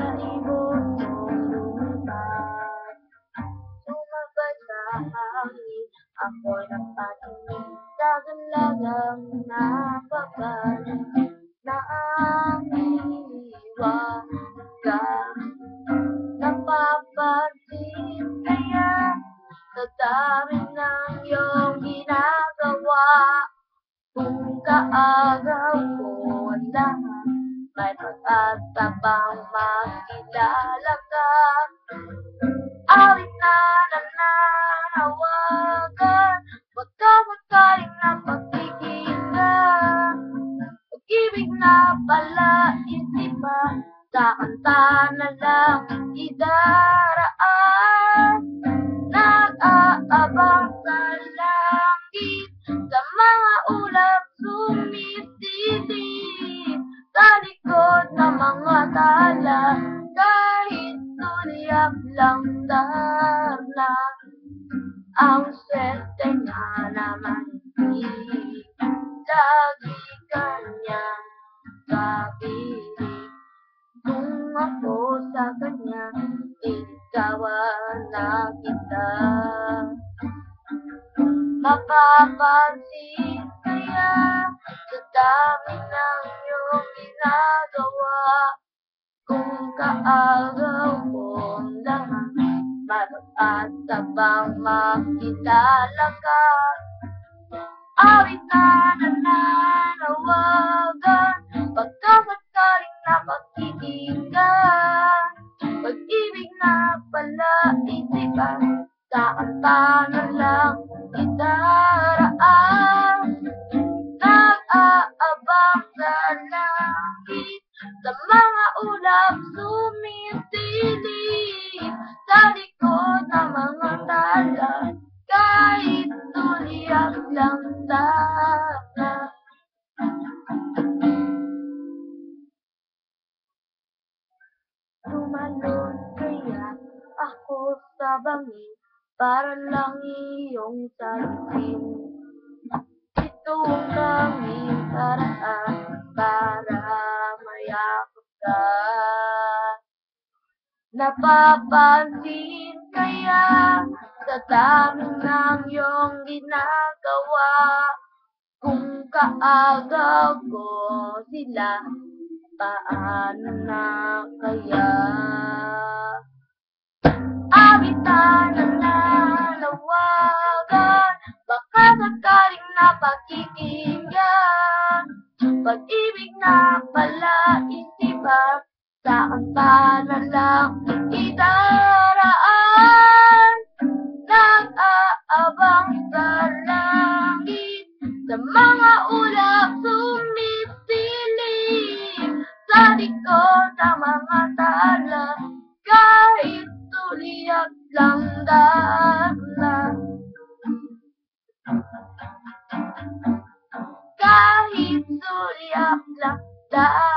sa ibon kong lumipad. Sumabay sa hangin, ako'y napatingin sa dalagang napabalik na iniiwagan. Napapansin kaya sa dami ng iyong ginagawa, kung kaagaw ko ang lahat, may pag-asa bang makilala ka? Awit na nananawagan, magkakasakaling napagkikita. Pag-ibig na pala, isipan, sa kanta na lang idaraan. Nag-aabang sa langit, sa mga ulap sumisilip, sa likod ng mga tala, kahit tuliyak lang darna. Ang swerte nga naman hindi lagi kanyang kapiling. Kung ako sa kanya, iligawan na kita. Mapapansin kaya sa dami ng iyong ginagawa, kung kaagaw ko ang lahat, may pag-asa bang makilala ka? Awit na nananawagan, pagkakasakaling napagkikinggan. Pag-ibig na pala, isipan, sa kanta na lang idaraan. Nag-aabang sa langit, sa mga ulap sumisilip, sa likod ng mga tala, kahit tuliyak lang sana. Tumalon kaya ako sa bangin, para lang iyong salubin. Ito ang tanging paraan para mayakap ka. Napapansin kaya sa dami ng iyong ginagawa, kung kaagaw ko sila, paano na kaya? Awit na nananawagan, baka sakaling napakikinggan. Pag-ibig na pala, isipan, sa kanta na lang idaraan. Nag-aabang sa langit, sa mga ulap sumisilip, sa likod ng mga tala, kahit tuliyak lang darna. Kahit tuliyak lang darna.